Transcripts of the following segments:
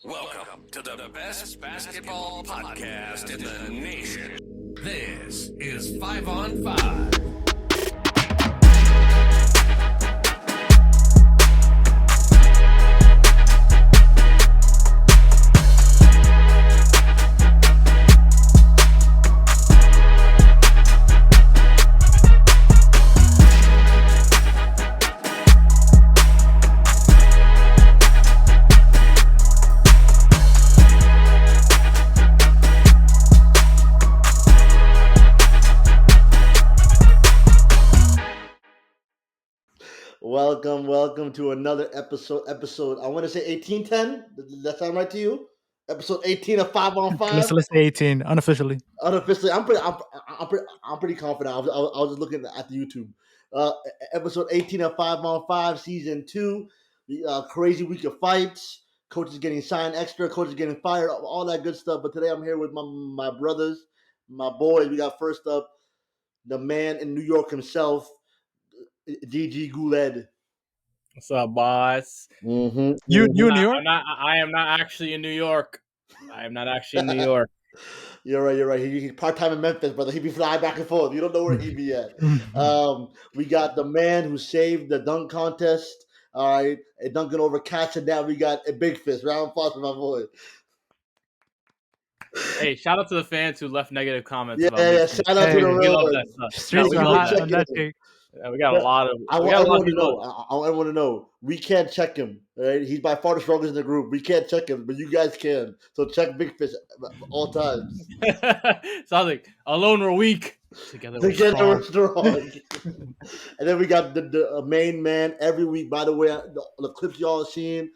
Welcome to the best basketball podcast in the nation. This is 5 on 5. Welcome to another episode. I want to say 1810. Does that sound right to you? Episode 18 of 5 on 5. Let's say 18 unofficially. Unofficially, I'm pretty confident. I was just looking at the YouTube. Uh, Episode 18 of 5 on 5, season 2. Crazy week of fights. Coaches getting signed extra. Coaches getting fired. All that good stuff. But today I'm here with my brothers, my boys. We got first up the man in New York himself, DG Guled. What's up, boss? Mm-hmm. You in New York? I am not actually in New York. I am not actually in New York. You're right. He's part time in Memphis, brother. He be flying back and forth. You don't know where he be at. We got the man who saved the dunk contest. All right, and dunking over cats, and now we got a big fist. Round of applause for my boy. Hey, shout out to the fans who left negative comments. Yeah. This. Shout out to the We real love ones. that stuff. Streets we are go hot check on it. that take. We got a lot of. I want everyone to know. I want everyone to know. We can't check him. Right? He's by far the strongest in the group. We can't check him, but you guys can. So check Big Fish all times. Sadik, alone we're weak. Together we're strong. And then we got the main man every week. By the way, the clips y'all seen,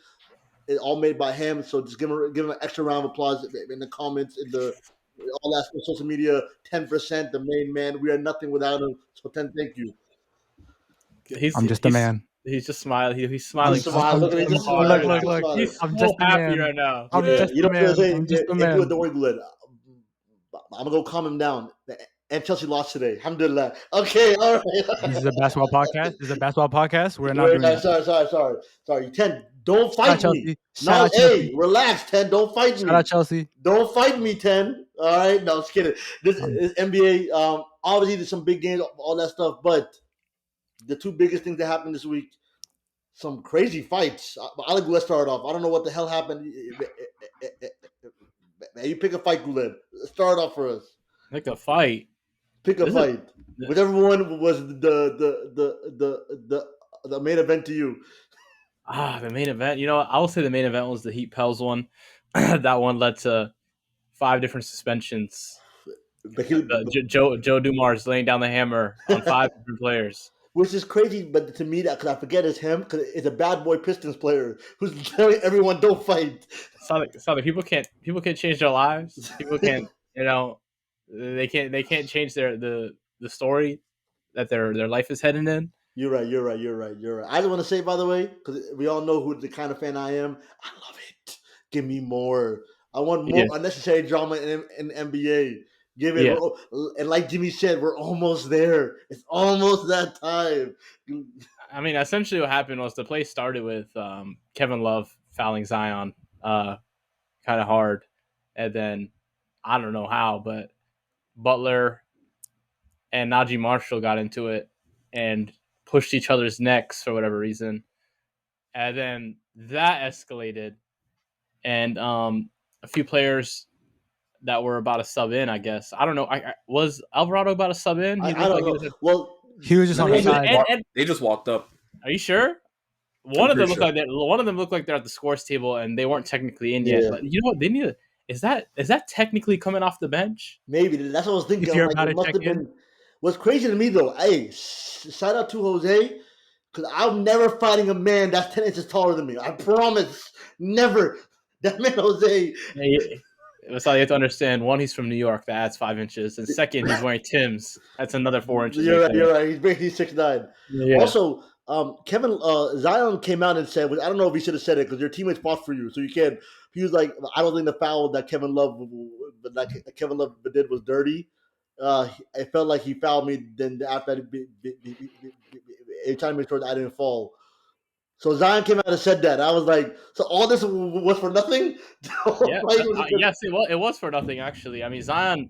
it's all made by him. So just give him an extra round of applause in the comments, in the all that social media. 10%, the main man. We are nothing without him. So 10, thank you. I'm just a man. He's just smiling. He's smiling. Look. He's I'm so just a happy man. right now. I'm just a man. I'm just a man. Don't worry, Guled. I'm gonna go calm him down. And Chelsea lost today. Alhamdulillah. Okay, all right. This is a basketball podcast. We're not doing that. Sorry. 10, don't fight me. Shout out Hey, Chelsea. relax, 10. Don't fight me. Shout out Chelsea. Don't fight me, 10. All right, no, just kidding. This is NBA. Obviously, there's some big games, all that stuff, but the two biggest things that happened this week, some crazy fights. I'll let Guled start off. I don't know what the hell happened. You pick a fight, Guled. Start off for us. Like a fight. Pick a fight. Whichever one was the main event to you. The main event. You know what? I will say the main event was the Heat Pels one. That one led to 5 different suspensions. Joe Dumars laying down the hammer on 5 different players. Which is crazy, but to me, because I forget it's him, because it's a bad boy Pistons player who's telling everyone don't fight. Sadik, people can't change their lives. People can't, they can't change the story that their life is heading in. You're right. I just want to say, by the way, because we all know who the kind of fan I am. I love it. Give me more. I want more unnecessary drama in NBA. Give it, and like Jimmy said, we're almost there. It's almost that time. I mean, essentially, what happened was the play started with Kevin Love fouling Zion, kind of hard, and then I don't know how, but Butler and Najee Marshall got into it and pushed each other's necks for whatever reason, and then that escalated, and a few players that were about to sub in, I guess. I don't know. Was Alvarado about to sub in? I don't know. He was just on the side. They just walked up. Are you sure? One of them looked like they're at the scores table and they weren't technically in yet. But you know what? They need. Is that technically coming off the bench? Maybe that's what I was thinking. It must have been. What's crazy to me though, hey, shout out to Jose, because I'm never fighting a man that's 10 inches taller than me. I promise, never. That man Jose. That's all you have to understand. One, he's from New York. That adds 5 inches. And second, he's wearing Timbs. That's another 4 inches. You're right. He's basically 6'9". Yeah. Also, Zion came out and said, I don't know if he should have said it because your teammates fought for you, so you can't. He was like, I don't think the foul that Kevin Love did was dirty. It felt like he fouled me. Then after that, he trying to make sure that I didn't fall. So Zion came out and said that. I was like, so all this was for nothing. Yeah, yes, it was for nothing actually. I mean, Zion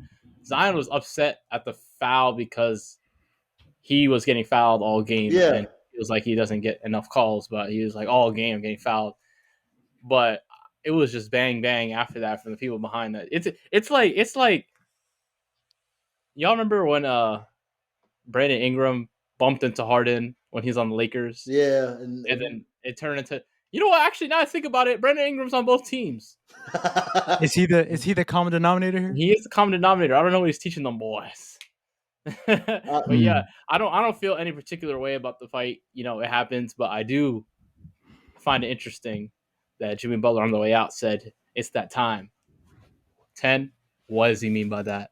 was upset at the foul because he was getting fouled all game, Yeah. and it was like he doesn't get enough calls, but he was like all game getting fouled. But it was just bang bang after that from the people behind that. It's like y'all remember when Brandon Ingram bumped into Harden when he's on the Lakers, Yeah. and then it turned into, you know what? Actually, now I think about it, Brandon Ingram's on both teams. Is he the common denominator here? He is the common denominator. I don't know what he's teaching them boys. But yeah, I don't feel any particular way about the fight. You know, it happens, but I do find it interesting that Jimmy Butler on the way out said it's that time. 10. What does he mean by that?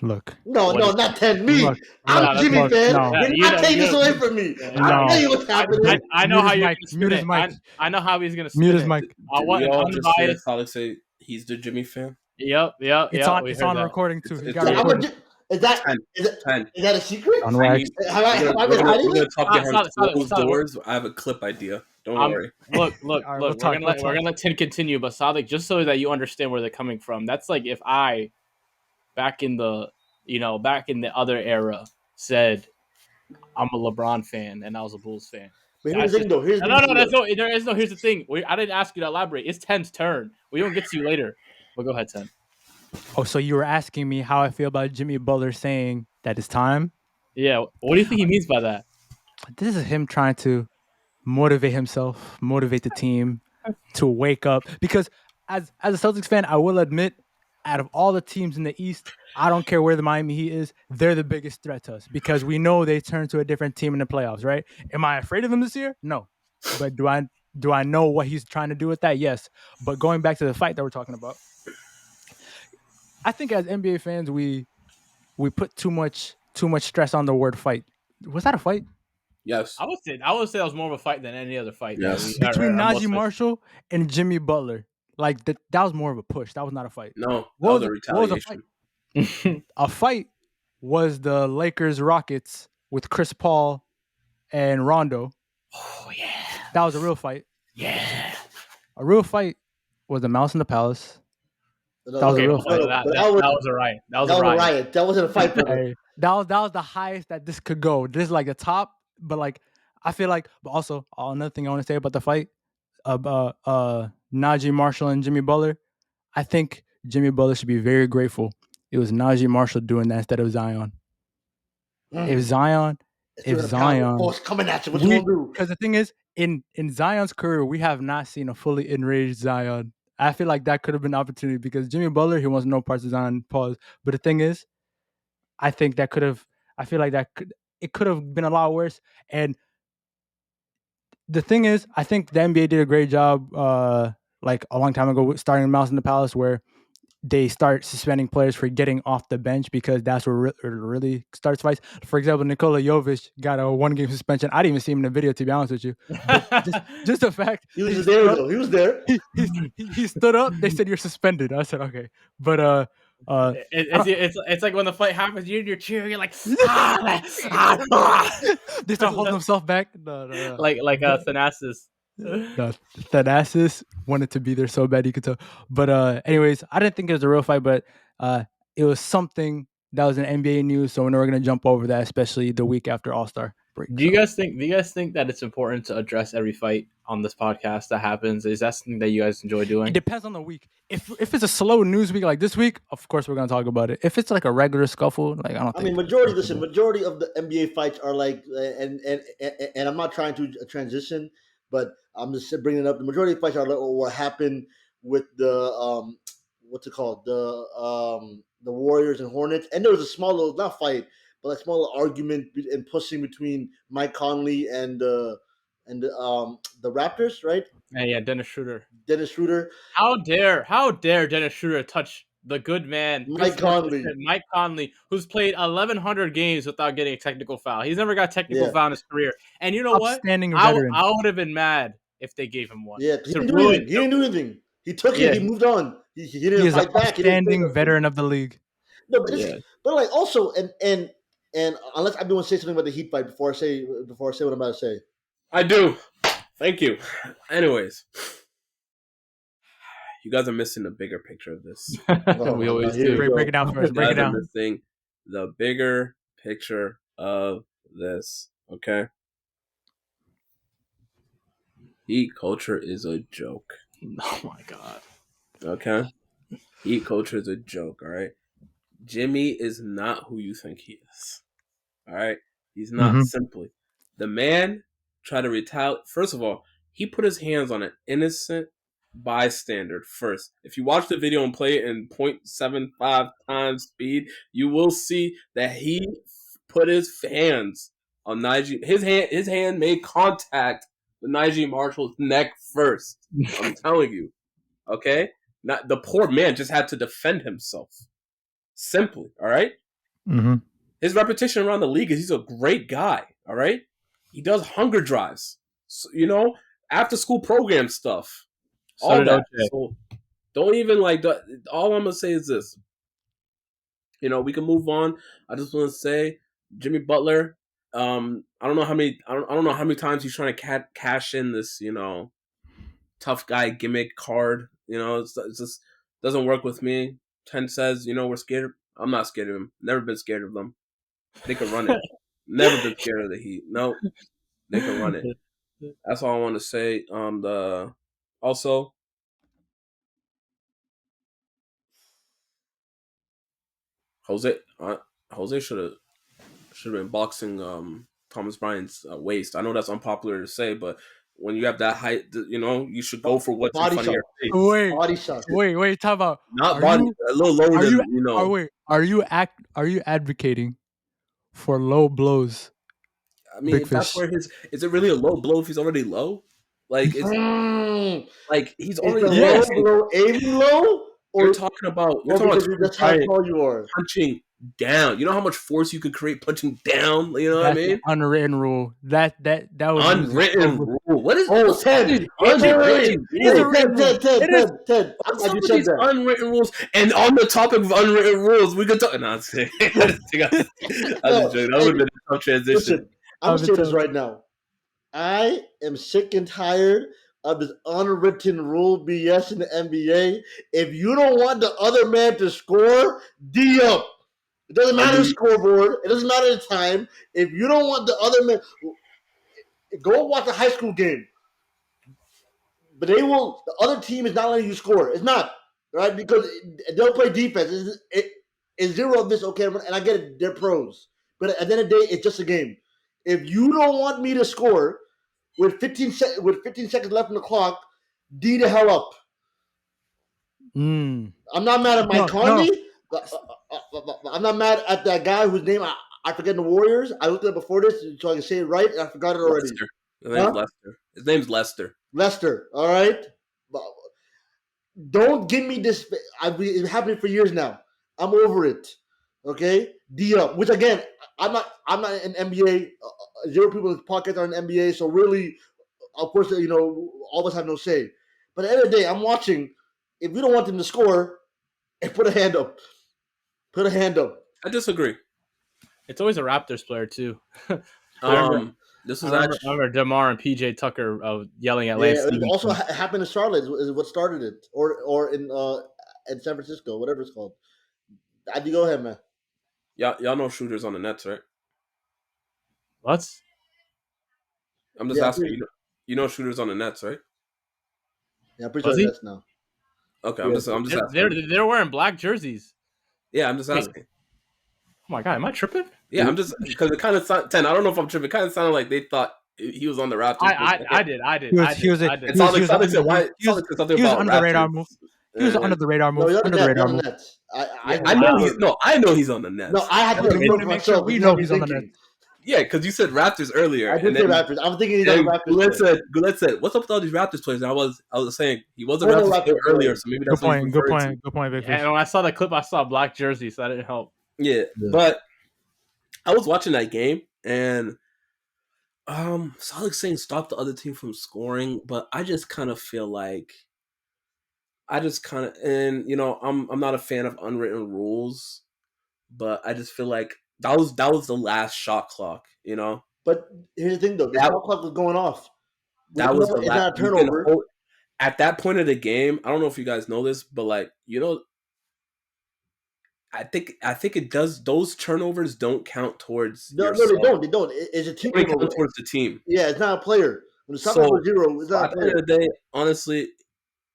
Look. No, not 10. Me. Look, I'm a Jimmy fan. no. You're not taking this away from me. I'll tell you what's happening. I know how you're going to spin it. I know how he's going to spin Mute his it. mic. I want we an all just hear unbiased. Sadik say he's the Jimmy fan. Yep. It's on that. recording too. It's Is that 10. is that a secret? On wax. Have I been hiding We're going it? to talk behind closed Sadik, doors. I have a clip idea. Don't worry. Look. All right, We're gonna let Tin continue, but Sadik, just so that you understand where they're coming from. That's like if I, back in the other era, said I'm a LeBron fan and I was a Bulls fan. But here's the thing, though. Here's the thing. I didn't ask you to elaborate. It's 10's turn. We don't get to you later. But go ahead, 10. Oh, so you were asking me how I feel about Jimmy Butler saying that it's time? Yeah. What do you think he means by that? This is him trying to motivate himself, motivate the team to wake up. Because as a Celtics fan, I will admit, out of all the teams in the East, I don't care where the Miami Heat is, they're the biggest threat to us because we know they turn to a different team in the playoffs, right? Am I afraid of them this year? No. But do I know what he's trying to do with that? Yes. But going back to the fight that we're talking about, I think as NBA fans, we put too much stress on the word fight. Was that a fight? Yes. I would say that was more of a fight than any other fight. Yes. Between Najee Marshall and Jimmy Butler. Like that was more of a push. That was not a fight. No, that was a retaliation. A fight was the Lakers Rockets with Chris Paul and Rondo. Oh yeah. That was a real fight. Yeah. A real fight was the Mouse in the Palace. That was a real fight. That was a riot. That was a riot. That wasn't a fight, brother. Hey, that was the highest that this could go. This is like the top, but like I feel like, but also another thing I want to say about the fight, Najee Marshall and Jimmy Butler. I think Jimmy Butler should be very grateful. It was Najee Marshall doing that instead of Zion. If Zion, coming at you, what you gonna do? Because the thing is, in Zion's career, we have not seen a fully enraged Zion. I feel like that could have been an opportunity because Jimmy Butler, he wants no parts of Zion. Pause. But the thing is, I think that could have. I feel like it could have been a lot worse. And the thing is, I think the NBA did a great job, like a long time ago, starting Mouse in the Palace, where they start suspending players for getting off the bench because that's where it really starts fights. For example, Nikola Jovic got a 1-game suspension. I didn't even see him in the video, to be honest with you. Just the fact he was there, though. He was there. He stood up. They said you're suspended. I said okay, but it's like when the fight happens, you're in your chair, you're like, they start holding themselves back. No. like Thanasis. No, Thanasis wanted to be there so bad you could tell. But anyways, I didn't think it was a real fight, but it was something that was in NBA news. So we're gonna jump over that, especially the week after All-Star break. Do you guys think that it's important to address every fight on this podcast that happens? Is that something that you guys enjoy doing? It depends on the week. If it's a slow news week like this week, of course we're gonna talk about it. If it's like a regular scuffle, like I don't think. Majority of the NBA fights are like, and I'm not trying to transition, but I'm just bringing it up. The majority of fights are like what happened with the what's it called, the Warriors and Hornets, and there was a small little not fight, but a small argument and pushing between Mike Conley and the Raptors, right? Yeah, Dennis Schroeder. How dare Dennis Schroeder touch the good man, Mike Conley, who's played 1,100 games without getting a technical foul. He's never got a technical foul in his career. And you know what? I would have been mad if they gave him one. Yeah, he didn't do anything. He took it. He moved on. He didn't fight back. He is an outstanding veteran of the league. No, but like also and unless I want to say something about the Heat fight before I say what I'm about to say. I do. Thank you. Anyways, you guys are missing the bigger picture of this. We always do. Break it down for us. You Break it guys are down. missing the bigger picture of this. Okay. Heat culture is a joke. Oh my god. Okay. Heat culture is a joke. All right. Jimmy is not who you think he is. All right. He's not. Simply. The man tried to retaliate. First of all, he put his hands on an innocent bystander first. If you watch the video and play it in 0.75 times speed, you will see that he put his hands on Najee. His hand made contact with Najee Marshall's neck first. I'm telling you. Okay? Not the poor man just had to defend himself. Simply, all right? Mm-hmm. His reputation around the league is he's a great guy, all right? He does hunger drives, so, after school program stuff, all that. So don't even all I'm gonna say is this. We can move on. I just want to say, Jimmy Butler. I don't know how many times he's trying to cash in this, tough guy gimmick card. It's just doesn't work with me. 10 says, we're scared. I'm not scared of him. Never been scared of them. They can run it. Never been scared of the Heat. No, they can run it. That's all I want to say. Also, Jose should have been boxing Thomas Bryant's waist. I know that's unpopular to say, but when you have that height, you should go for what's in front of your face. Body shot. Wait. Talk about not body. A little lower than. Are you advocating for low blows? I mean, if that's where is it really a low blow if he's already low? Like he's already low, aiming low. Or you're talking about that's how tall you are. Punching down. You know how much force you could create punching down. You know what I mean? Unwritten rule. That was unwritten rule. What is? Ted. Ted. Some of these unwritten rules, and on the topic of unwritten rules, we could talk. No, I'm saying. I just joking. That would have been a tough transition. Listen, I'm saying this right now. I am sick and tired of this unwritten rule BS in the NBA. If you don't want the other man to score, D up. It doesn't matter the scoreboard. It doesn't matter the time. If you don't want the other man, go watch a high school game. But the other team is not letting you score. It's not, right? Because they'll play defense. It's zero of this, okay? And I get it. They're pros. But at the end of the day, it's just a game. If you don't want me to score with 15 seconds left on the clock, D the hell up. I'm not mad at Mike Conley. I'm not mad at that guy whose name I forget in the Warriors. I looked at it before this so I can say it right, and I forgot it already. Lester. His name's Lester. Lester, all right? Don't give me this. It's been happening for years now. I'm over it. Okay? D up. Which, again, I'm not an NBA. Zero people in this podcast are in NBA, so really, of course, all of us have no say. But at the end of the day, I'm watching. If you don't want them to score, put a hand up. Put a hand up. I disagree. It's always a Raptors player too. This is I remember DeMar and PJ Tucker yelling at Lance. It also happened in Charlotte. Is what started it, or in San Francisco, whatever it's called. How'd you go ahead, man? Y'all know shooters on the Nets, right? What? I'm just asking. You know shooters on the Nets, right? Yeah, I'm pretty sure Nets now. Okay, I'm just asking. They're wearing black jerseys. Yeah, I'm just asking. Oh my god, am I tripping? Yeah, I'm just because it kind of sounded. I don't know if I'm tripping. It kind of sounded like they thought he was on the Raptors. I did. He was under the radar move. He was under the radar move. Under the radar move. I know he's on the Nets. No, I had to make sure we know he's on the Nets. Yeah, because you said Raptors earlier. I did say Raptors. I'm thinking he's on the Raptors. Guled said, "What's up with all these Raptors players?" And I was saying he was a Raptors player earlier, so maybe that's good point. Good point, Victor. And when I saw the clip, I saw a black jersey, so that didn't help. Yeah, but I was watching that game, and Sadik saying stop the other team from scoring, but I just kind of feel like I'm not a fan of unwritten rules, but I just feel like that was the last shot clock, But here's the thing, though: the That shot clock was going off. that was the It's last. not a turnover. At that point of the game, I don't know if you guys know this, but like I think it does. Those turnovers don't count towards No, yourself. they don't. They don't. It's a team They turnover. count towards the team. Yeah, it's not a player. When the shot clock was 0, it's not a at the player. end of the day, honestly,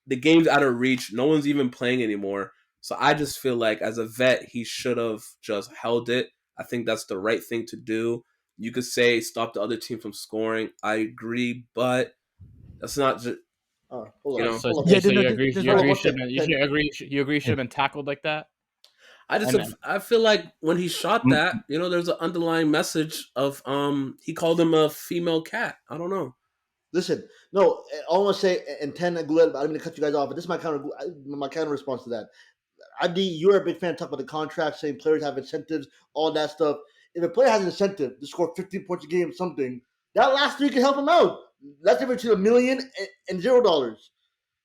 the game's out of reach. No one's even playing anymore. So I just feel like as a vet, he should have just held it. I think that's the right thing to do. You could say stop the other team from scoring. I agree, but that's not just Hold on. So Hold on. Yeah, you no, agree? there's You one- agree? one Should second. you agree? Should have been tackled like that? I feel like when he shot that, there's an underlying message of he called him a female cat. I don't know. Listen, no, I want to say, and 10 Guled, I didn't mean to cut you guys off, but this is my counter response to that. ID, you're a big fan, talk about the contract, saying players have incentives, all that stuff. If a player has an incentive to score 15 points a game, something, that last 3 can help him out. That's different between $1 million and $0.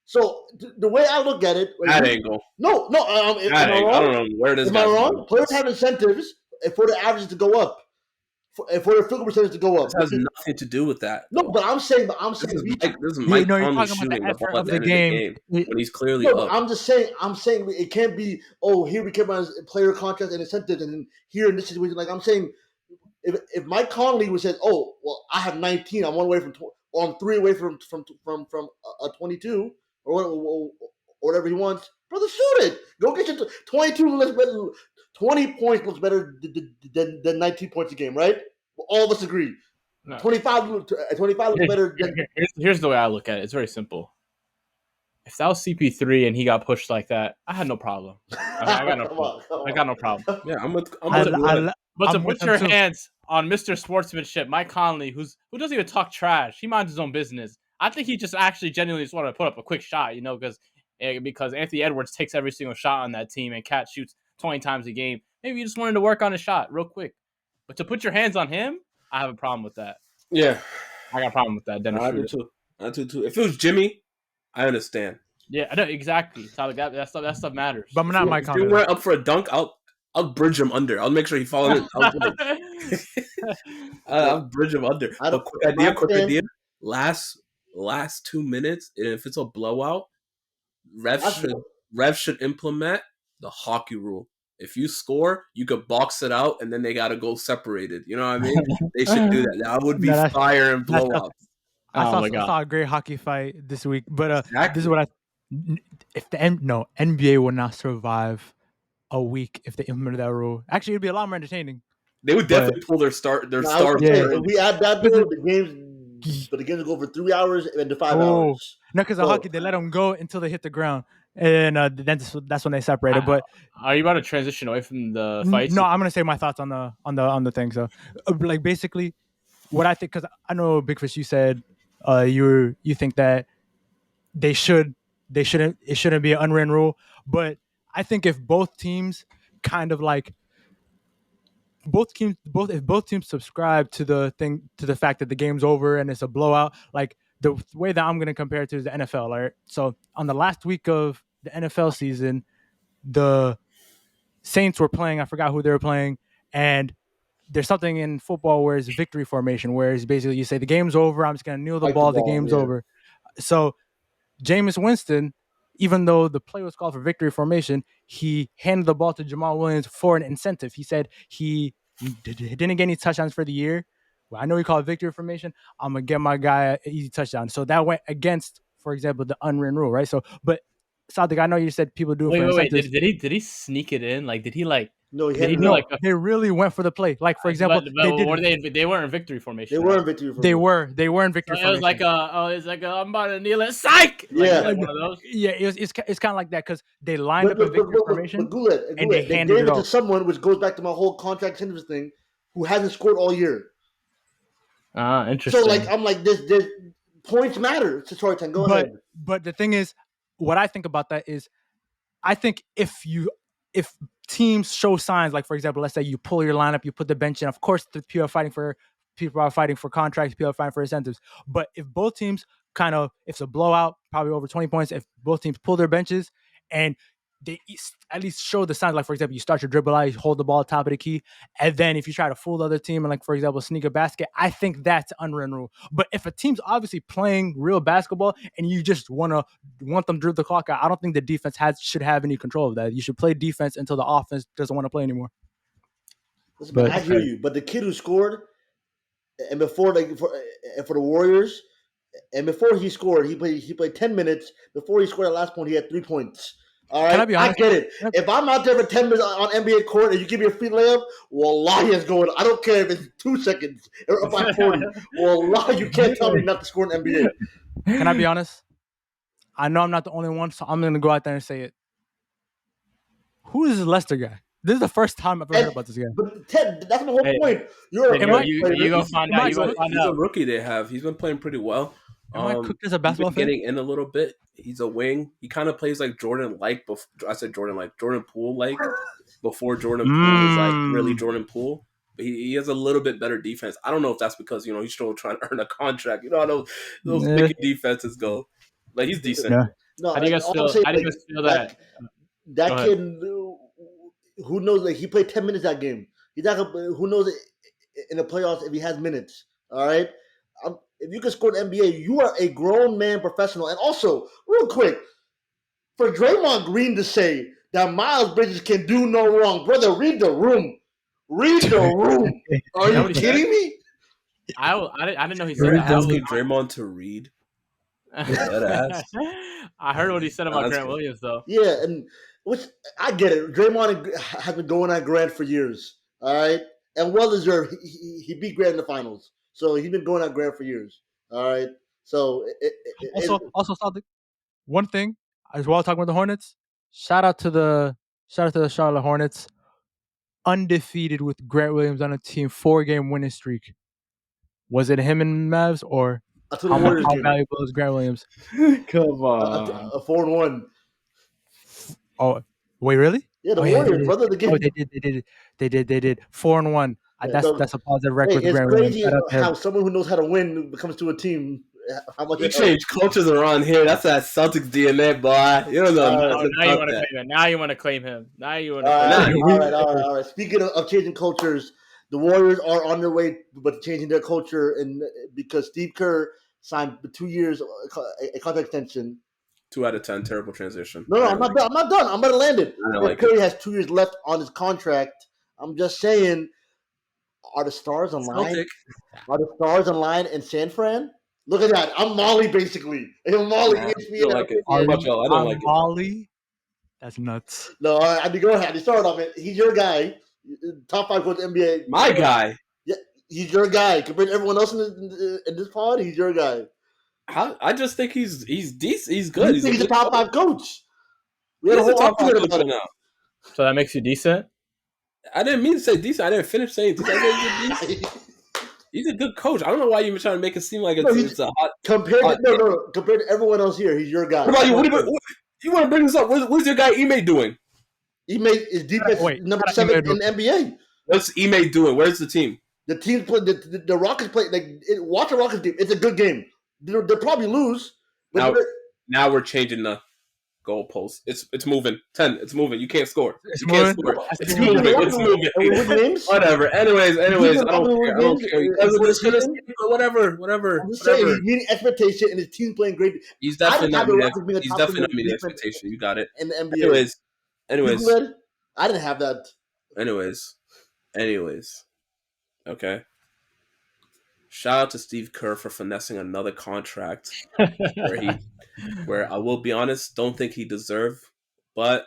So the way I look at it, That angle. No, am I I wrong? don't know where this Am I guy's wrong? going. Players have incentives for the averages to go up, for the field percentage to go up. This has nothing to do with that. No, though. but I'm saying, This is you're Mike talking Conley about the shooting the effort ball of at the the end of the game. game when he's clearly no, up. I'm saying it can't be. Oh, here we care about player contracts and incentives, and then here in this situation, like I'm saying, if Mike Conley was said, oh, well, I have 19, I'm 1 away from, or I'm 3 away from a 22, or whatever he wants, brother, shoot it. Go get your 22 looks better. 20 points looks better than 19 points a game, right? All of us agree. No. 25 looks better than. Here's the way I look at it. It's very simple. If that was CP3 and he got pushed like that, I had no problem. I got no problem. I got no problem. Yeah, I'm with But to I'm with put your him too. hands on Mr. Sportsmanship, Mike Conley, who doesn't even talk trash, he minds his own business. I think he just actually genuinely just wanted to put up a quick shot, because Anthony Edwards takes every single shot on that team and Cat shoots 20 times a game. Maybe he just wanted to work on his shot real quick. But to put your hands on him, I have a problem with that. Yeah, I got a problem with that. Dennis I do too. If it was Jimmy, I understand. Yeah, I know exactly. So that stuff matters. But I'm not Mike If you Conley. went up for a dunk, I'll bridge him under. I'll make sure he falls in. I'll bridge him under. But quick idea. Last 2 minutes, and if it's a blowout, refs should implement the hockey rule. If you score, you could box it out, and then they got to go separated. You know what I mean? They should do that. That would be fire and blowouts. I saw a great hockey fight this week, but Exactly. this is what NBA will not survive a week if they implemented that rule. Actually, it'd be a lot more entertaining. They would definitely pull their star. If we add that rule, the games go for 3 hours and to 5 hours. No, because in hockey they let them go until they hit the ground, and then that's when they separated. But are you about to transition away from the fights? No, I'm gonna say my thoughts on the thing. So, like basically, what I think, because I know Big Fish, you said you think that it shouldn't be an unwritten rule, but I think if both teams kind of like if both teams subscribe to the fact that the game's over and it's a blowout, like the way that I'm going to compare it to is the NFL. Right? So on the last week of the NFL season, the Saints were playing. I forgot who they were playing, and there's something in football where it's victory formation, where it's basically you say the game's over. I'm just going to kneel the ball. The game's over. So Jameis Winston, even though the play was called for victory formation, he handed the ball to Jamal Williams for an incentive. He said he didn't get any touchdowns for the year. Well, I know he called it victory formation. I'm going to get my guy an easy touchdown. So that went against, for example, the unwritten rule, right? So, but Sadik, I know you said people do it for incentives. Did he sneak it in? Like, did he like... No, they really went for the play. Like, for example, they weren't in victory formation. They were in victory formation. They were in victory formation. It was like I'm about to kneel it. Psych! Yeah. Like one of those. Yeah, it's kind of like that because they lined up in victory formation. Guled, and they handed gave it to someone, which goes back to my whole contract incentives thing, who hasn't scored all year. Interesting. So, like, I'm like, this points matter. Sorry, Ten, go ahead. But the thing is, what I think about that is, I think if teams show signs, like for example, let's say you pull your lineup, you put the bench in. Of course, the people are fighting for contracts, people are fighting for incentives. But if both teams if it's a blowout, probably over 20 points. If both teams pull their benches and they at least show the signs. Like, for example, you start your dribble out, you hold the ball top of the key, and then if you try to fool the other team and, like, for example, sneak a basket, I think that's unwritten rule. But if a team's obviously playing real basketball and you just want them to dribble the clock out, I don't think the defense should have any control of that. You should play defense until the offense doesn't want to play anymore. Listen, man, I hear you, but the kid who scored, and before for the Warriors, and before he scored, he played 10 minutes. Before he scored the last point, he had 3 points. All right, Can I be honest? I get it. If I'm out there for 10 minutes on NBA court and you give me a free layup, wallahi is going. I don't care if it's 2 seconds or by 40. Wallahi, you can't tell me not to score in NBA. Can I be honest? I know I'm not the only one, so I'm gonna go out there and say it. Who is this Lester guy? This is the first time I've ever heard about this guy. But Ted, that's my whole point. You're a you go find out. He's a rookie. They have. He's been playing pretty well. Am I cooked as a basketball fan? Getting in a little bit. He's a wing. He kind of plays like Jordan Poole like before Jordan Poole is like really Jordan Poole. But he has a little bit better defense. I don't know if that's because he's still trying to earn a contract. You know how those big defenses go. Like, he's decent. Yeah. No, how do you guys feel that? That kid, who knows? Like, he played 10 minutes that game. He's not gonna. Who knows in the playoffs if he has minutes? All right. If you can score in the NBA, you are a grown man professional. And also, real quick, for Draymond Green to say that Miles Bridges can do no wrong, brother, read the room. Read the room. Are you kidding me? I didn't know he said that. Asking Draymond to read. I heard what he said about Grant Williams, though. Yeah, and which I get it. Draymond has been going on Grant for years. All right, and well deserved. He beat Grant in the finals, so he's been going on Grant for years. All right, so also Sadik, one thing as well, talking about the Hornets. Shout out to the Charlotte Hornets, undefeated with Grant Williams on a team, 4-game winning streak. Was it him and Mavs, or how valuable is Grant Williams? Come on, a 4-1. Oh, wait, really? Yeah, the Warriors, brother. They did 4-1. That's a positive record. It's crazy how someone who knows how to win becomes to a team. How much you change coaches around here. That's that Celtics DNA, boy. You don't know. Now you want to claim him. Now you want to claim him. All right. Speaking of changing cultures, the Warriors are on their way, but changing their culture, and because Steve Kerr signed 2 years a contract extension. 2 out of 10, terrible transition. No, I'm not done. I'm about to land it. Curry has 2 years left on his contract. I'm just saying, are the stars aligned? Celtic. Are the stars aligned in San Fran? Look at that. I'm Molly, basically. I'm Molly. I don't like it. I don't like it. Molly? That's nuts. No, I mean, go ahead. You start off it. He's your guy. Top 5 coach in the NBA. My guy. Yeah, he's your guy. Compared to everyone else in this pod, he's your guy. I just think he's decent. He's good. He's a top 5 coach. We had a whole top 5 coach now. So that makes you decent? I didn't mean to say decent. I didn't finish saying decent. I said he's a good coach. I don't know why you were trying to make it seem like it's a hot. Compared to everyone else here, he's your guy. What about you? You want to bring this up? What's your guy Ime doing? Ime is defense number 7 in the NBA. What's Ime doing? Where's the team? The team play. The Rockets play. Watch the Rockets game. It's a good game. They'll probably lose. But now we're changing the goalpost. It's moving. 10. It's moving. You can't score. It's moving. It's moving. Whatever. Anyways. I don't care. Whatever. I'm just saying, he's meeting expectation, and his team's playing great. He's definitely not meeting expectation. You got it. In the NBA. Anyways. I didn't have that. Anyways. Okay. Shout out to Steve Kerr for finessing another contract where I will be honest, don't think he deserved, but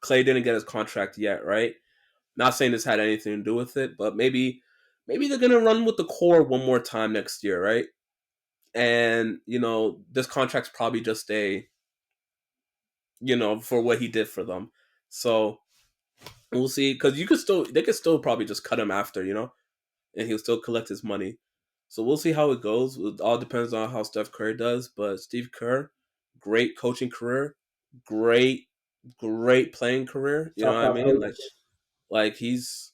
Clay didn't get his contract yet, right? Not saying this had anything to do with it, but maybe they're gonna run with the core one more time next year, right? And this contract's probably just for what he did for them. So we'll see, because they could still probably just cut him after, and he'll still collect his money. So we'll see how it goes. It all depends on how Steph Curry does. But Steve Kerr, great coaching career, great playing career. You know what I mean? Like he's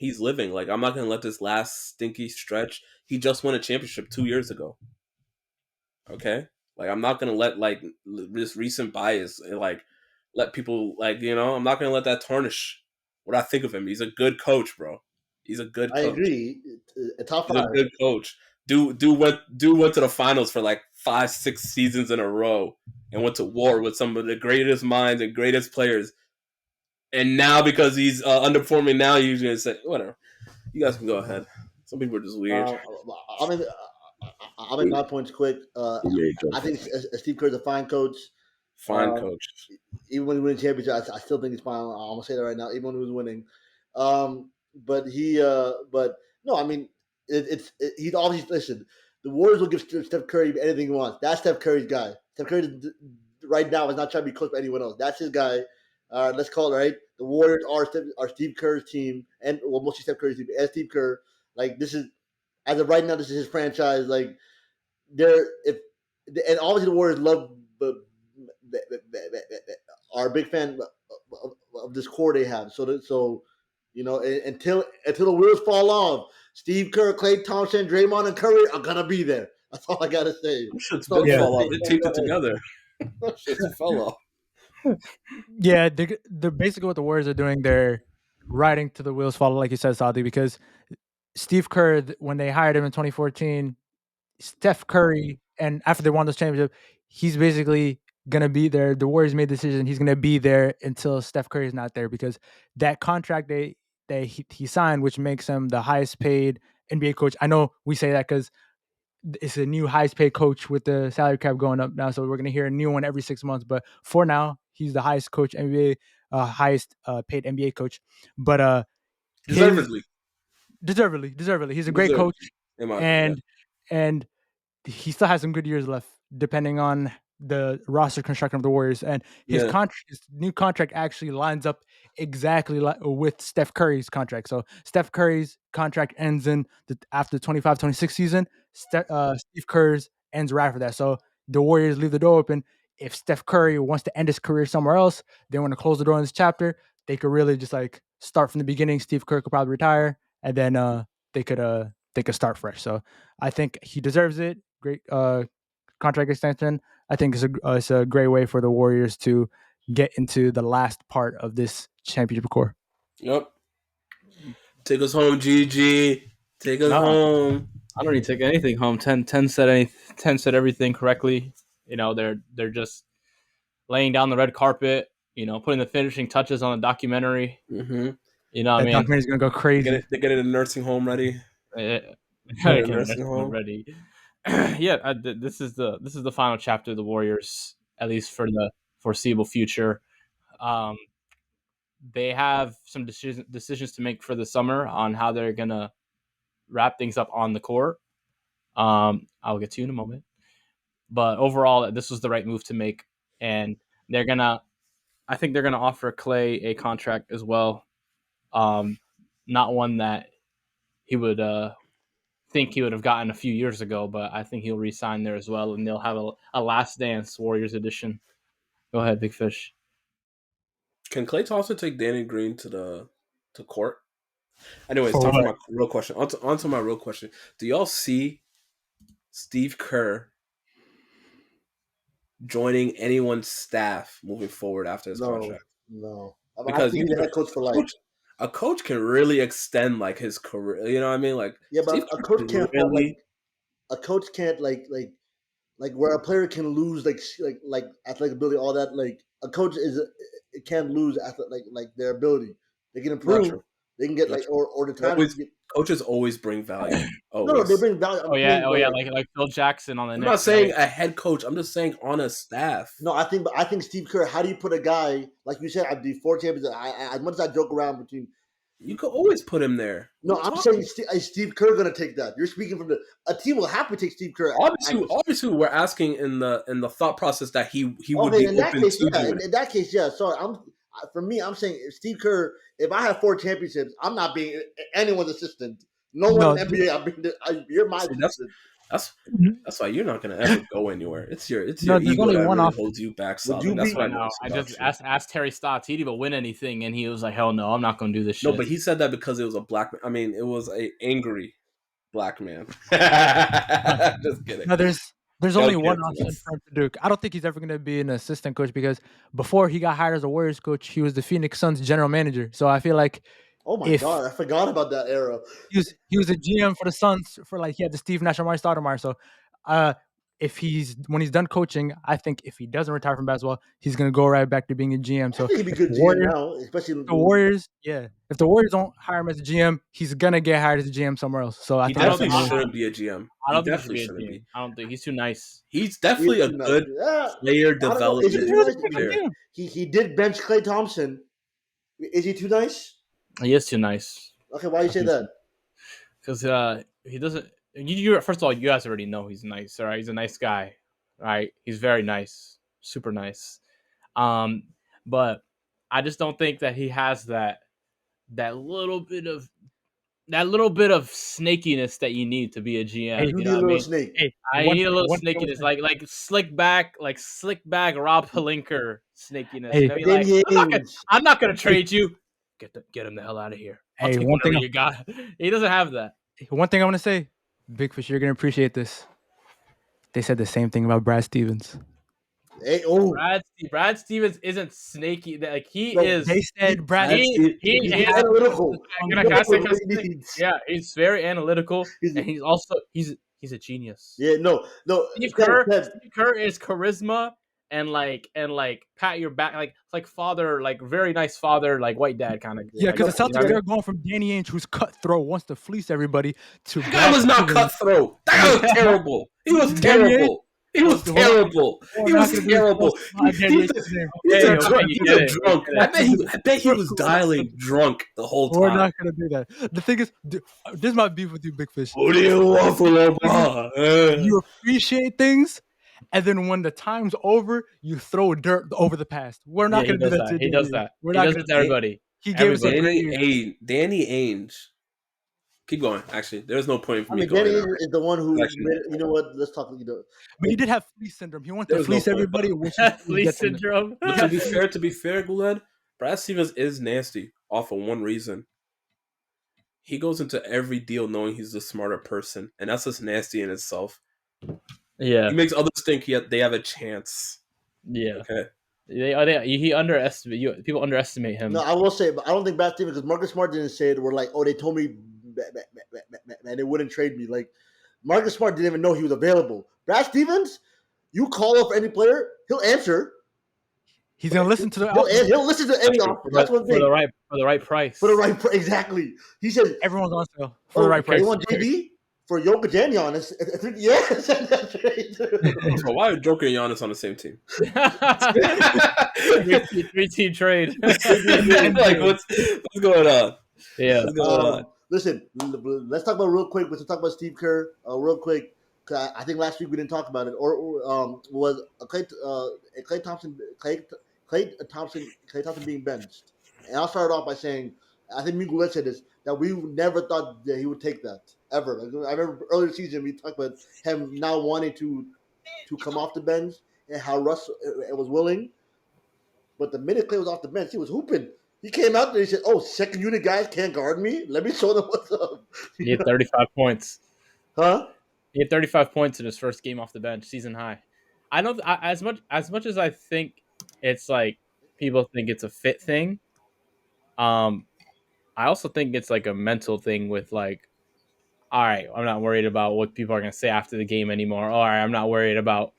living. Like, I'm not gonna let this last stinky stretch. He just won a championship 2 years ago. Okay, Like I'm not gonna let like this recent bias like let people like I'm not gonna let that tarnish what I think of him. He's a good coach, bro. He's a good I coach. agree. Top He's a 5. good coach. Went to the finals for like 5-6 seasons in a row and went to war with some of the greatest minds and greatest players. And now because he's underperforming, now he's gonna say whatever. You guys can go ahead. Some people are just weird. I'll make my points quick. I think Steve Kerr's a fine coach. Fine coach. Even when he wins championship, I still think he's fine. I'm gonna say that right now. Even when he was winning, but no, I mean, he's obviously listen. The Warriors will give Steph Curry anything he wants. That's Steph Curry's guy. Steph Curry right now is not trying to be close to anyone else. That's his guy. Let's call it right. The Warriors are Steve Kerr's team, and well, mostly Steph Curry's team, and Steve Kerr. Like this is as of right now, this is his franchise. Like and obviously the Warriors love, but are a big fan of this core they have. So until the wheels fall off, Steve Kerr, Klay Thompson, Draymond, and Curry are gonna be there. That's all I gotta say. Shit's been fall off. They taped it together. Shit's fell off. Yeah, they're basically what the Warriors are doing. They're riding to the wheels fall, like you said, Sadik, because Steve Kerr, when they hired him in 2014, Steph Curry, and after they won this championship, he's basically gonna be there. The Warriors made the decision he's gonna be there until Steph Curry is not there because that contract he signed, which makes him the highest paid NBA coach. I know we say that because it's a new highest paid coach with the salary cap going up now, so we're gonna hear a new one every 6 months. But for now, he's the highest coach NBA, highest paid NBA coach. But deservedly, he's a great coach, and he still has some good years left, depending on the roster construction of the Warriors. And his new contract actually lines up exactly with Steph Curry's contract. So Steph Curry's contract ends after the 25-26 season. Steve Kerr's ends right after that. So the Warriors leave the door open. If Steph Curry wants to end his career somewhere else, they want to close the door on this chapter. They could really just like start from the beginning. Steve Kerr could probably retire, and then they could start fresh. So I think he deserves it. Great contract extension. I think it's a great way for the Warriors to get into the last part of this championship core. Yep. Take us home, GG. Take us home. I don't need to take anything home. 10 said everything correctly. They're just laying down the red carpet. Putting the finishing touches on the documentary. Mm-hmm. That documentary's gonna go crazy. They get a nursing home ready. Nursing home ready. Yeah, this is the final chapter of the Warriors, at least for the foreseeable future. They have some decisions to make for the summer on how they're gonna wrap things up on the court. I'll get to you in a moment, but overall, this was the right move to make, and I think they're gonna offer Klay a contract as well. Not one that he would think he would have gotten a few years ago, but I think he'll re-sign there as well, and they'll have a last dance Warriors edition. Go ahead, Big Fish. Can Klay Thompson take Danny Green to court? Anyways, time for my real question. On to my real question. Do y'all see Steve Kerr joining anyone's staff moving forward after his contract? No. Because he's a head coach for life. A coach can really extend like his career. You know what I mean? Like but a coach can't really... a coach can't like where a player can lose like athletic ability, all that. Like a coach it can't lose like their ability. They can improve. They can get or the time. Coaches always bring value. Always. No, they bring value. Like Phil Jackson on the. I'm not saying a head coach. I'm just saying on a staff. No, I think Steve Kerr. How do you put a guy like you said at the 4 champions? As much as I joke around between, you could always put him there. No, I'm saying Steve Kerr going to take that. You're speaking from a team will happily take Steve Kerr. Obviously, we're asking in the thought process that he would be open to. In that case, yeah. Sorry, I'm saying if Steve Kerr. If I have 4 championships, I'm not being anyone's assistant. No one in the NBA. You're my assistant. That's why you're not gonna ever go anywhere. It's your ego that really holds you back. That's what I know. I just asked Terry Stotts. He didn't even win anything, and he was like, "Hell no, I'm not gonna do this shit." No, but he said that because it was a black man. I mean, it was a angry black man. Just kidding. No, There's That only would be one empty. option for him to do. I don't think he's ever going to be an assistant coach because before he got hired as a Warriors coach, he was the Phoenix Suns general manager. So I feel like Oh my if god, I forgot about that era. he was a GM for the Suns for like he had the Steve Nash and Mark Stoudemire. So if when he's done coaching, I think if he doesn't retire from basketball, he's going to go right back to being a GM. I So think he'd be if good the GM Warriors now, especially the Warriors, yeah. If the Warriors don't hire him as a GM, he's gonna get hired as a GM somewhere else. So I He think that's the definitely move. shouldn't be a GM. I He don't think he should definitely be a shouldn't be. GM. I don't think he's too nice. He's he definitely is a too nice. good player I don't know. Is he development too nice? player. He did bench Klay Thompson. Is he too nice? He is too nice. Okay, why you say that? Because he doesn't. First of all, you guys already know he's nice. All right, he's a nice guy. All right, he's very nice, super nice. But I just don't think that he has that little bit of snakiness that you need to be a GM. You You need know a what I little mean? snake. Hey, I one need a thing, little one thing I snakiness, would like slick back Rob Pelinka snakiness. say- You hey, know, you're like, Danny I'm Ainge. not gonna trade you. Get him the hell out of here. I'll hey, take one whatever thing, you got. He doesn't have that. one thing I want to say, Big Fish, you're gonna appreciate this. They said the same thing about Brad Stevens. Hey, oh, Brad Stevens isn't snaky. Like he no, is. They said Brad. he's He analytical. can He I, knows can I say what he something? needs. Yeah, he's very analytical, He's, and he's also he's a genius. yeah, no. Steve Ted, Kerr, Ted, Steve Kerr is charisma and pat your back, like father, like very nice father, like white dad kind of. Yeah, because the you know Celtics what I are going from Danny Ainge, who's cutthroat, wants to fleece everybody, to That guy Brad was not Stevens. cutthroat. That guy was terrible. He was Danny Ainge? terrible. He was We're terrible. He not was gonna do terrible. this about Danny He's Ainge's name. he's a Okay, drunk. you He's get a it, drunk. you get I bet he was dialing drunk the whole We're time. not gonna do that. The thing is, this is my beef with you, Big Fish. What do you want from LeBron? You appreciate things, and then when the time's over, you throw dirt over the past. We're not Yeah, he gonna do does that that. to He Danny does Ainge. that. We're He not does gonna it to do that. everybody. He gave us a Everybody. great year. Danny Ainge. Keep going. Actually, there's no point for I me mean, going. Danny there. Ainge is the one who. Actually, You know what? Let's talk. But he did have fleece syndrome. He wanted There to was no fleece point, everybody, but- which is Fleece syndrome. But to be fair, Guled, Brad Stevens is nasty off of one reason. He goes into every deal knowing he's the smarter person, and that's just nasty in itself. Yeah, He makes others think they have a chance. yeah. Okay. He underestimate you. People underestimate him. No, I will say, but I don't think Brad Stevens because Marcus Smart didn't say it. We're like, oh, they told me, and they wouldn't trade me. Like Marcus Smart didn't even know he was available. Brad Stevens, you call up any player, he'll answer. he's gonna listen to the He'll listen to any offer. That's one for thing. the right price. For the right price, exactly. He said, everyone's on sale for the right You price. want JD for Jokic and Giannis? Yes, that's right. So why are Joker and Giannis on the same team? 3-team trade. Like what's going on? Yeah. What's going on? Listen, let's talk about real quick. Let's talk about Steve Kerr real quick. 'Cause I think last week we didn't talk about it. Was Klay Thompson being benched? And I'll start off by saying, I think Miguel said this, that we never thought that he would take that ever. Like, I remember earlier this season we talked about him now wanting to come off the bench and how Russ was willing. But the minute Klay was off the bench, he was hooping. He came out there and he said, "Oh, second unit guys can't guard me. Let me show them what's up." He had 35 points. Huh? He had 35 points in his first game off the bench, season high. I know as much as I think it's like people think it's a fit thing. I also think it's like a mental thing with like, all right, I'm not worried about what people are gonna say after the game anymore. All right, I'm not worried about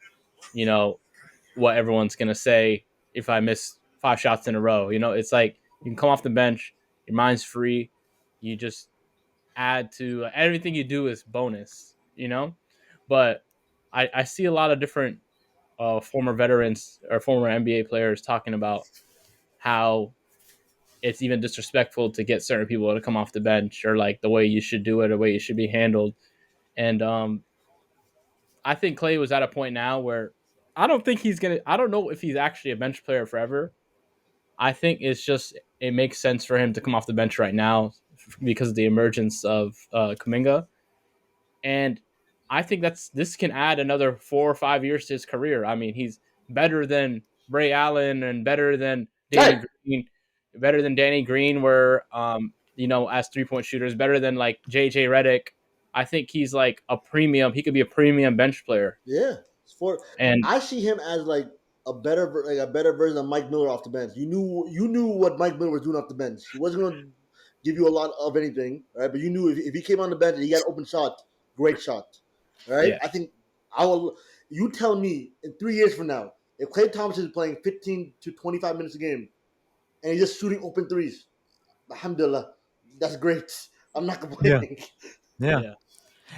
what everyone's gonna say if I miss 5 shots in a row. It's like you can come off the bench, your mind's free, you just add to everything you do is bonus. But I see a lot of different former veterans or former NBA players talking about how it's even disrespectful to get certain people to come off the bench or like the way you should do it, or the way you should be handled. And I think Klay was at a point now where I don't know if he's actually a bench player forever. I think it makes sense for him to come off the bench right now because of the emergence of Kuminga. And I think this can add another 4 or 5 years to his career. I mean, he's better than Ray Allen and better than Danny Green, where as 3-point shooters, better than like JJ Redick. I think he's like a premium. He could be a premium bench player. Yeah. For And I see him as like a better version of Mike Miller off the bench. You knew what Mike Miller was doing off the bench. He wasn't going to give you a lot of anything, right? But you knew if he came on the bench and he got open shot, great shot, right? yeah, I think I will. You tell me in 3 years from now if Klay Thompson is playing 15 to 25 minutes a game and he's just shooting open threes, alhamdulillah, that's great. I'm not Yeah, complaining. yeah, yeah.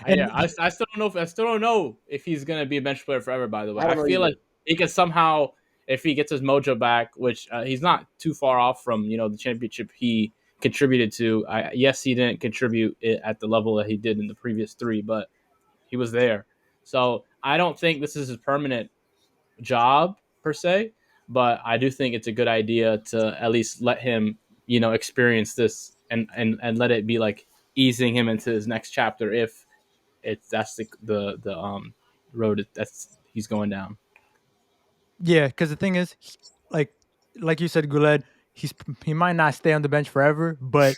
and I still don't know. I still don't know if he's gonna be a bench player forever. By the way, I I don't know feel like either. he could somehow, if he gets his mojo back, which he's not too far off from, the championship he contributed to. Yes, he didn't contribute it at the level that he did in the previous three, but he was there. So I don't think this is his permanent job per se, but I do think it's a good idea to at least let him, experience this and let it be like easing him into his next chapter if that's the road that's he's going down. yeah, because the thing is, like like you said, Guled, he might not stay on the bench forever, but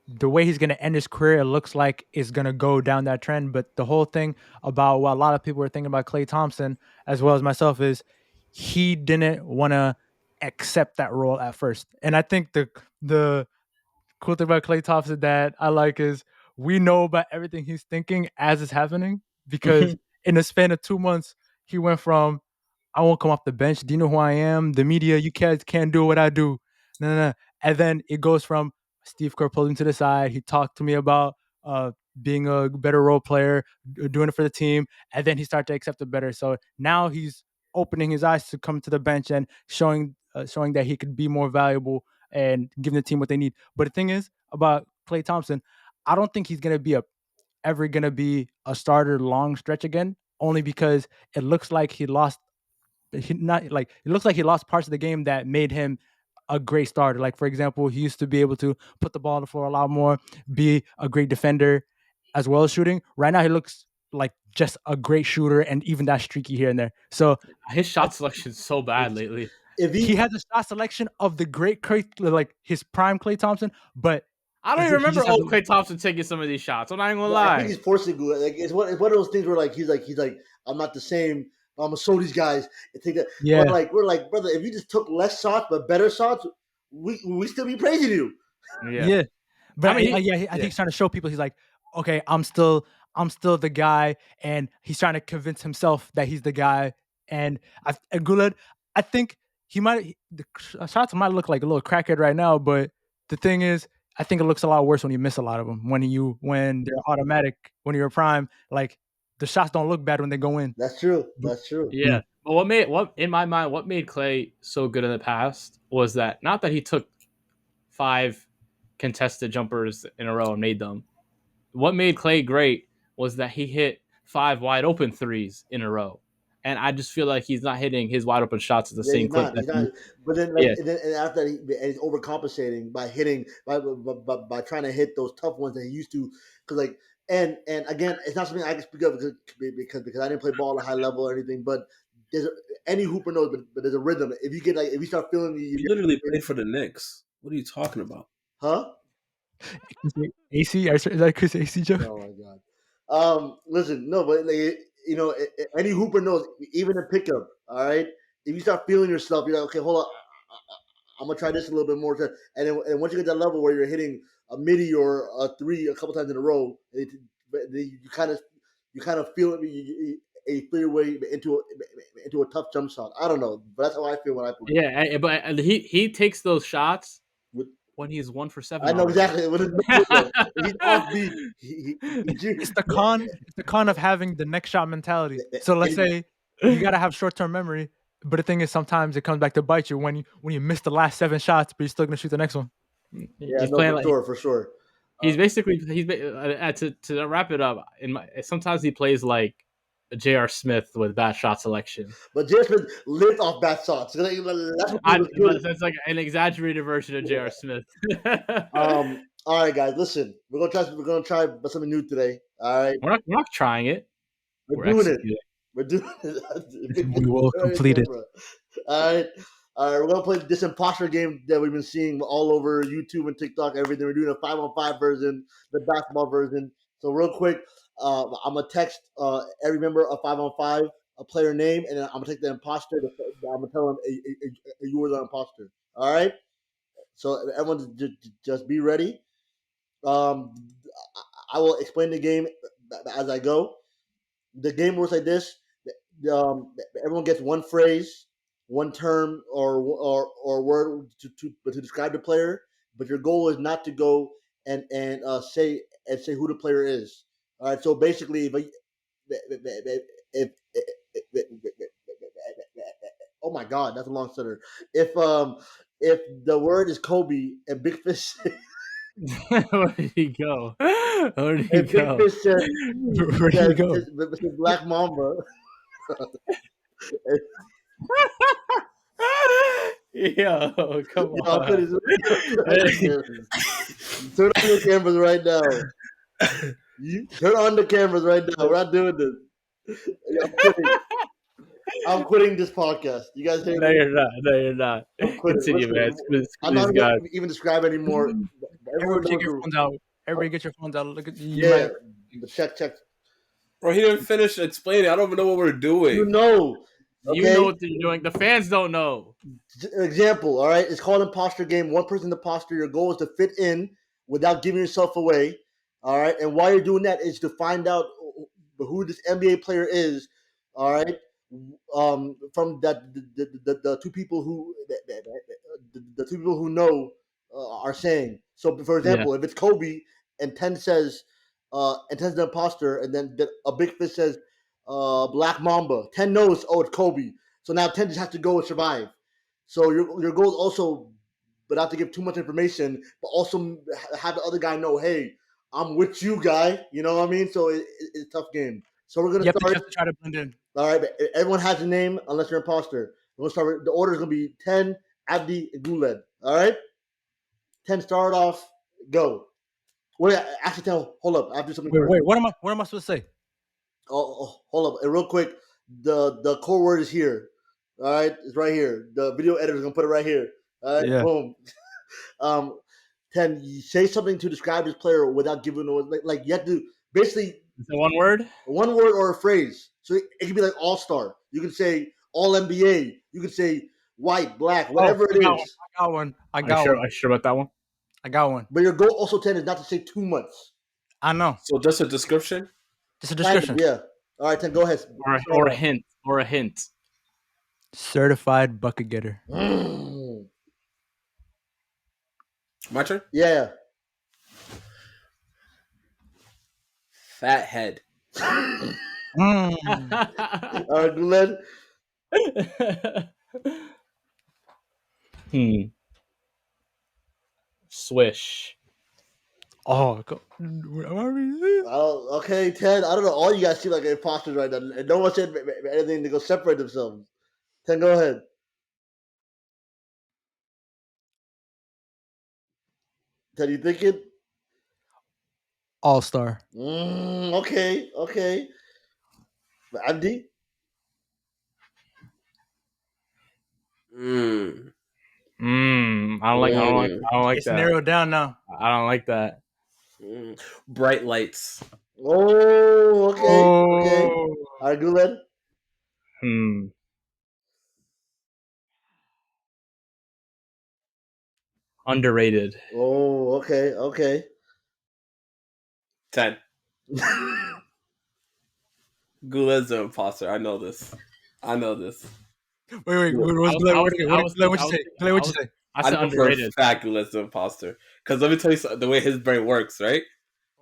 the way he's going to end his career, it looks like is going to go down that trend. But the whole thing about what a lot of people were thinking about Klay Thompson, as well as myself, is he didn't want to accept that role at first. And I think the cool thing about Klay Thompson that I like is we know about everything he's thinking as it's happening because in the span of 2 months, he went from I won't come off the bench. Do you know who I am? The media, you guys can't do what I do. No, no, no. And then it goes from Steve Kerr pulling to the side. He talked to me about being a better role player, doing it for the team, and then he started to accept it better. So now he's opening his eyes to come to the bench and showing that he could be more valuable and giving the team what they need. But the thing is about Klay Thompson, I don't think he's gonna be ever gonna be a starter long stretch again. Only because it looks like it looks like he lost parts of the game that made him a great starter. Like for example, he used to be able to put the ball on the floor a lot more, be a great defender as well as shooting. Right now, he looks like just a great shooter and even that streaky here and there. So His I, shot selection is so bad lately. If he he, has a shot selection of the great Clay, like his prime Clay Thompson, but I don't even he remember just has old Klay Thompson taking some of these shots. I'm not even gonna I think lie. he's forcing Guled. Like it's one of those things where he's like I'm not the same. I'm gonna show these guys and take that. yeah. We're like brother. If you just took less shots but better shots, we still be praising you. Yeah, Yeah, I but mean, yeah, I think yeah, he's trying to show people he's like, okay, I'm still the guy, and he's trying to convince himself that he's the guy. And Guled, I think the shots might look like a little crackhead right now, but the thing is, I think it looks a lot worse when you miss a lot of them. When they're automatic, when you're prime, like the shots don't look bad when they go in. That's true. But That's true. yeah, yeah. But what in my mind, what made Clay so good in the past was that not that he took 5 contested jumpers in a row and made them. What made Clay great was that he hit 5 wide open threes in a row. And I just feel like he's not hitting his wide open shots at the Yeah, same he's clip not. that He's not. he. But then, Yeah, and after that, and he's overcompensating by hitting by trying to hit those tough ones that he used to. Because and again, it's not something I can speak of because I didn't play ball at a high level or anything. But any hooper knows, but there's a rhythm. If you start feeling He literally played for the Knicks. What are you talking about? huh? AC, is that Chris AC joke? Oh my god. Listen, no, but any hooper knows, even in pickup. All right, if you start feeling yourself, you're like, okay, hold on, I'm gonna try this a little bit more. And once you get that level where you're hitting a midi or a three a couple times in a row, you kind of feel it. You feel your way into a tough jump shot. I don't know, but that's how I feel when I play. yeah, but he takes those shots With, when he's 1 for 7 I know already. exactly what his move was. He's off beat. It's the con of having the next shot mentality. So let's and say you gotta have short term memory, but the thing is sometimes it comes back to bite you when you miss the last 7 shots, but you're still gonna shoot the next one. yeah, He's no, playing for like sure, for sure. he's basically to wrap it up. Sometimes he plays like J.R. Smith with bad shot selection. But Jason lived off bad shots. That's what he was good But at. that's like an exaggerated version of J.R. Smith. All right, guys, listen. We're gonna try something new today. All right, We're not trying it. we're We're doing it. executing. We're doing it. We will complete it. All right, all right. We're gonna play this imposter game that we've been seeing all over YouTube and TikTok. Everything. We're doing a 5-on-5 version, the basketball version. So real quick, I'm gonna text every member of 5-on-5. a player name, and then I'm gonna take the imposter. I'm gonna tell him you were the imposter. All right. So everyone just be ready. Um, I will explain the game as I go. The game works like this: everyone gets one phrase, one term, or word to describe the player. But your goal is not to go and say who the player is. All right. So basically, if oh my god, that's a long stutter. If the word is Kobe and Big Fish Where did he go? Where did he and Big go? Fish says Where do you go? Black Mamba. Yo, come Y'all on. couldn't turn on your cameras right now. You turn on the cameras right now. We're not doing this. I'm quitting. I'm quitting this podcast. You guys hear No, me? you're not. No, you're not. I'm quitting. Continue, man. Listen, Screw I'm these not gonna guys. even describe anymore. Everyone Everybody take knows. your phones out. Everybody get your phones out. Look at you. Yeah, Might, but check. Bro, he didn't finish explaining. I don't even know what we're You doing. know, You know okay? what you're doing. The fans don't know. Example, all right? It's called imposter game. One person imposter. Your goal is to fit in without giving yourself away, all right? And while you're doing that is to find out who this NBA player is, all right? From the two people who the two people who know are saying. So, for Yeah. example, if it's Kobe and Ten's the imposter, and then a Big Fish says Black Mamba, 10 knows, oh, it's Kobe. So now 10 just has to go and survive. So your goal is also, but not to give too much information, but also have the other guy know, hey, I'm with you, guy. You know what I mean? So it's a tough game. So we're gonna you start. have to try to blend in. All right, but everyone has a name unless you're imposter. We're gonna start. The order is gonna be 10, Abdi, and Guled. All right, 10 start off. Go. Wait, actually, hold up. I have to do something first. Wait. What am I supposed to say? Hold up. And real quick, the core word is here. All right, it's right here. The video editor is gonna put it right here. All right, Yeah. boom. Um, 10. You say something to describe this player without giving like you have to basically Is it one word? one word or a phrase. So it can be like all star. You can say all NBA. You can say white, black, Oh, whatever I it got one. is. I got one. I Are you got sure? one. Are you sure about that one? I got one. But your goal also 10 is not to say too much. I know. So just a description? Just a Kind description. of, yeah. All right, 10. Go ahead. Or a hint. Or a hint. Certified bucket getter. My turn? Yeah. Fat head. Mm. All right, Glenn. Swish. Oh, go. Okay, 10. I don't know. All you guys seem like imposters right now. And no one said anything to go separate themselves. 10, go ahead. 10, you thinking? All star. Okay. Andy? Mm. I don't like It's that. narrowed down now. I don't like that. Bright lights. Oh, okay. Oh. All right, Glenn. Underrated. Oh, okay. 10. Guled's an imposter. I know this. Wait. What's Glenn? What you say? Glenn, what you say? I I said know for a underrated. fact Guled's an imposter. Because let me tell you something, the way his brain works, right?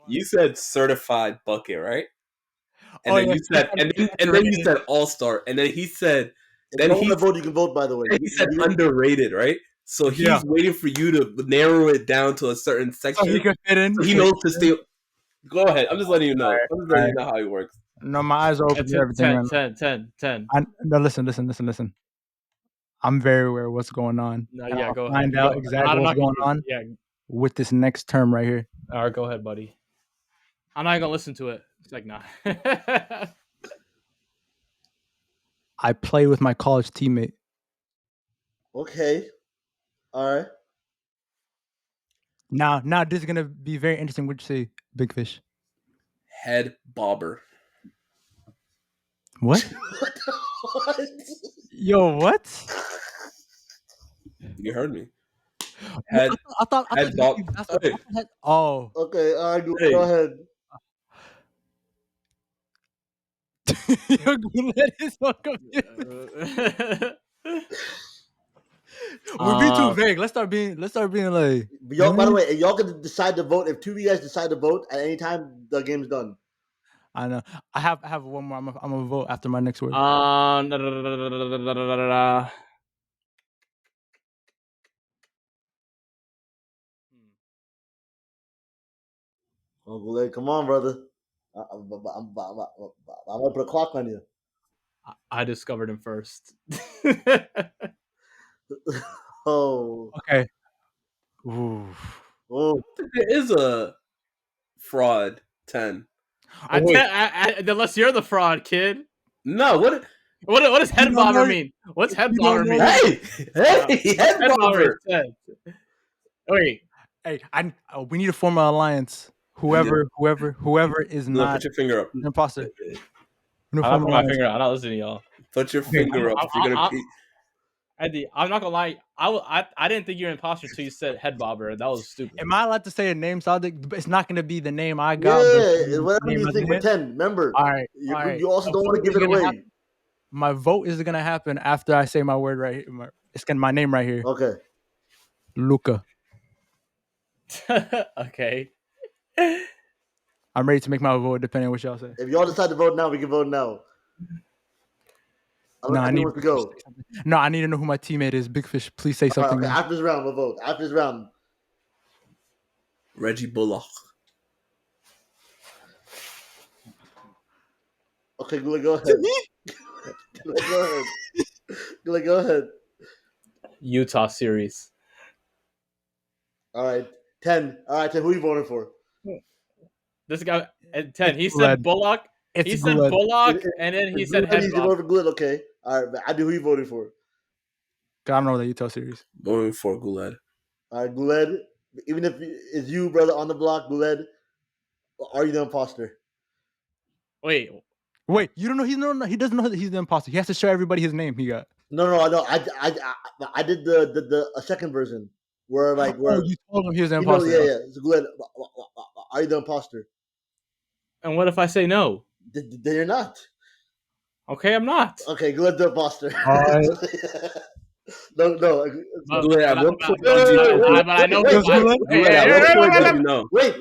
You said certified bucket, right? And Oh then yeah. you said, and then you said all star, and then he said, If you don't want to vote, you can vote, by the way. he said underrated, right? So he's Yeah. waiting for you to narrow it down to a certain So section. he could fit in. So he knows to stay. Go ahead. I'm just letting you know. I'm just letting you Alright. know how he works. No, my eyes are open to everything right now. 10. No, listen. I'm very aware of what's going on. No, And yeah, I'll go ahead. find out exactly I'm what's not gonna- going on Yeah. with this next term right here. All right, go ahead, buddy. I'm not gonna listen to it. It's like, nah. I play with my college teammate. Okay. All right. Now this is gonna be very interesting. What you say, Big Fish? Head bobber. What? What? Yo, what? You heard me. No, Head, I thought head you bop. asked what Hey, had. Oh, Okay, all right, go hey. ahead. Yo, Guled is so confused. We're being too vague. Let's start being like. But y'all, by the way, y'all can decide to vote. If two of you guys decide to vote at any time, the game's done. I know. I have one more. I'm gonna vote after my next word. Oh, Goulet, come on, brother. I'm gonna put a clock on you. I discovered him first. Oh, Okay. Ooh. oh, There is a fraud 10. Oh, wait. Unless you're the fraud, kid. No, what? What does You head don't bobber know- mean? What's head you don't bobber know mean? that- Hey, head Head bobber bobber. said. Wait, Hey, we need to form an alliance. Whoever is No, not put your finger up. an imposter. We need to I'm not form an putting my alliance. finger out. I'm not listening to y'all. Put your finger up if you're gonna be. Eddie, I'm not gonna lie. I didn't think you were an imposter until you said head bobber. That was stupid. Am I allowed to say a name, Sadik? It's not going to be the name I got. yeah, but it's the whatever name you of think. the But 10, remember, All right. you also A don't want to vote give is it gonna away. happen. My vote is going to happen after I say my word right here. It's my name right here. Okay. Luca. Okay. I'm ready to make my vote depending on what y'all say. If y'all decide to vote now, we can vote now. No, I need wants to go. No, I need to know who my teammate is. Big Fish, please say something. Okay, now. after this round, we'll vote. After this round. Reggie Bullock. Okay, go ahead. Go ahead. Go ahead. Utah series. All right. 10. All right, 10. Who are you voting for? This guy at 10. He It's said Guled. Bullock. It's He said Guled. Bullock, and then he said head He's bobber. voting for Guled. Okay. All right, I do. Who you voting for? I don't know the Utah series. Going for Guled. All right, Guled. Even if it's you, brother, on the block, Guled, are you the imposter? Wait, You don't know he doesn't know that he's the imposter. He has to show everybody his name he got. No, I know. I did a second version where You told him he was the you know, imposter. yeah. So Guled, are you the imposter? and what if I say no? Then you're not. Okay, I'm not. Okay, Guled the imposter. All right. No. Guled, at what point but I know. wait, Guled, at what point did you know? Wait.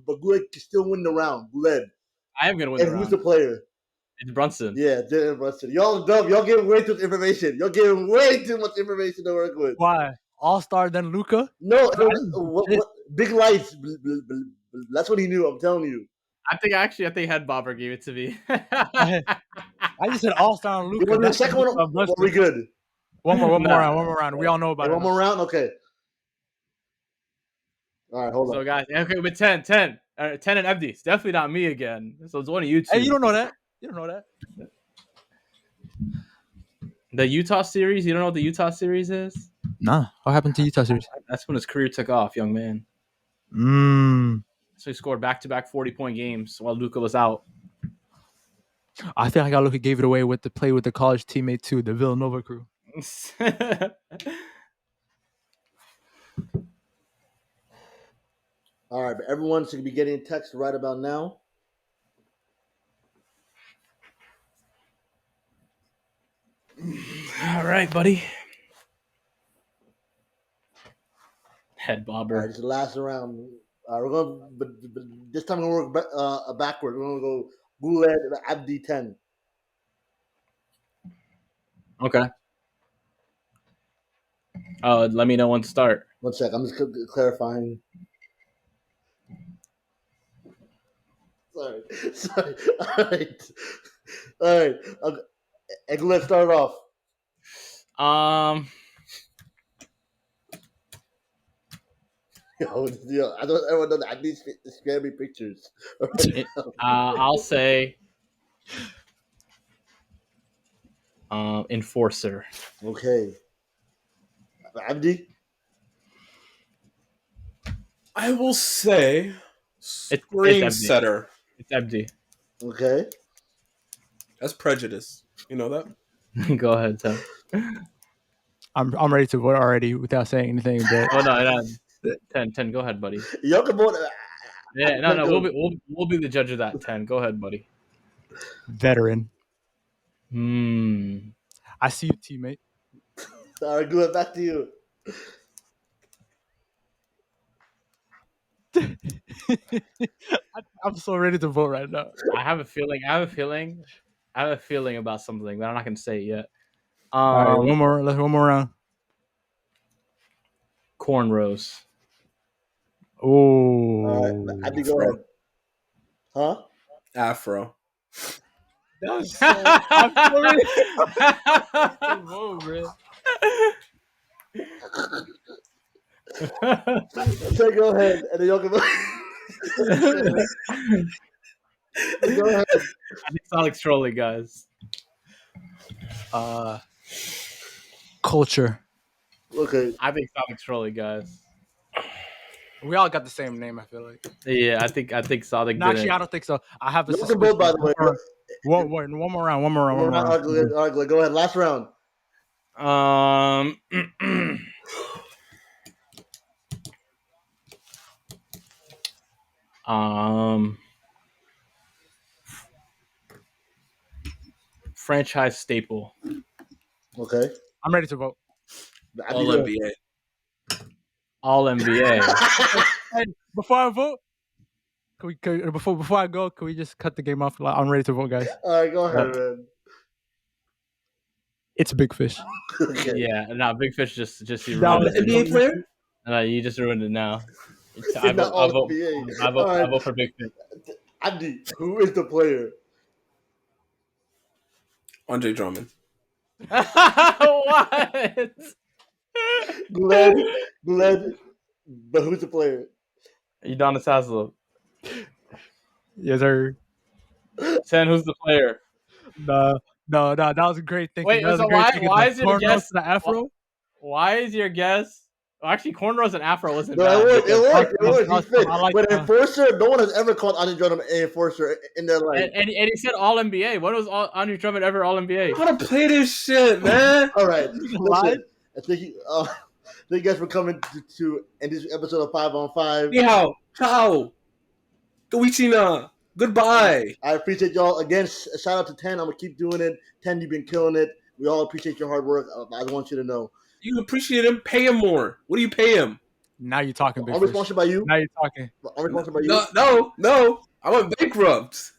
But Guled can still win the round. Guled. I am gonna win And the who's round. the player? It's Brunson. Yeah, Jalen Brunson. Y'all dumb. Y'all giving way too much information. Y'all giving way too much information to work with. Why? All-star then Luca? No, what, big lights. That's what he knew. I'm telling you. I think head bobber gave it to me. I just said all-star and You Luca. want to do the That's second one? Or are we good? One more Nah. round. We all know about Hey, it. one more round? Okay. All right, hold So on. guys, okay, with 10 and empty. It's definitely not me again. So it's one of you two. Hey, you don't know that. You don't know that. The Utah series. You don't know what the Utah series is? Nah. What happened to Utah series? That's when his career took off, young man. So he scored back-to-back 40-point games while Luca was out. I feel like Luca gave it away with the play with the college teammate too, the Villanova crew. All right, but everyone should be getting text right about now. All right, buddy. Head bobber. All right, this is the last round. We're going, but this time we're going to work backward. We're going to go Guled Abdi 10. Okay. Let me know when to start. 1 sec. I'm just clarifying. Sorry. All right. And let's start off. Yo, I don't everyone know that I need scary pictures. I'll say enforcer. Okay. Abdi? I will say It's screen empty. setter. It's empty. Okay. That's prejudice. You know that? Go ahead, Tim. I'm ready to vote already without saying anything. But Oh no. 10. Go ahead, buddy. Y'all can vote. Yeah, no. We'll be the judge of that. 10. Go ahead, buddy. veteran. Hmm. I see you, teammate. All right, good. Back to you. I'm so ready to vote right now. I have a feeling about something, but I'm not gonna say it yet. All right, one more round. Cornrows. Oh, All right, I think go ahead. Huh? Afro. that was so. I'm so ready to vote, bro. So go ahead, and then y'all can vote. Go ahead. I think Sadik's trolling, guys. Culture. Okay. I think Sadik's trolling, guys. We all got the same name. I feel like. Yeah, I think Sadik No, actually, did I don't think so. I have a You can suspicion. vote, by the way. One more round. All right, go ahead. Last round. Franchise staple. Okay. I'm ready to vote. I All think NBA. All NBA. And before I vote, before I go, can we just cut the game off? I'm ready to vote, guys. All right, go ahead, man. It's Big Fish. Okay. Yeah, no, Big Fish just you That ruined was- it. NBA player? No, you just ruined it now. It's not all NBA. I All right. vote for Big Fish. Andy, who is the player? Andre Drummond. What? Glenn, but who's the player? Udonis Haslem. Yes, sir. Sen, who's the player? No, that was a great thinking. Wait, that was so a great why- thinking. why The is your cornrows guess- to the afro? Why is your guess? Well, actually, cornrows and afro wasn't No, bad. it worked. I He fit. like But that. Enforcer, no one has ever called Andre Drummond an Enforcer in their life. And he said All NBA. When was Andre Drummond ever All NBA? How to play this shit, man? All right, lied? listen. Thank you guys for coming to end this episode of 5 on 5. Ni hao. Ciao. Goichina. Goodbye. I appreciate y'all. Again, shout out to 10. I'm going to keep doing it. 10, you've been killing it. We all appreciate your hard work. I want you to know. You appreciate him? Pay him more. What do you pay him? Now you're talking, Big I'm Fish. responsible by you. Now you're talking. I'm responsible by you. No. I went bankrupt.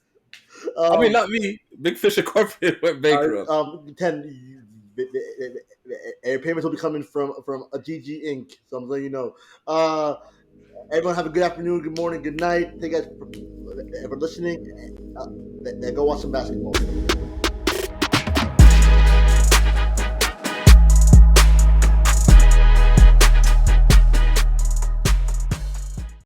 I mean, not me. Big Fish Incorporated went bankrupt. 10. Payments will be coming from a GG Inc. So I'm letting you know. Everyone have a good afternoon, good morning, good night. Thank you guys for listening. Go watch some basketball.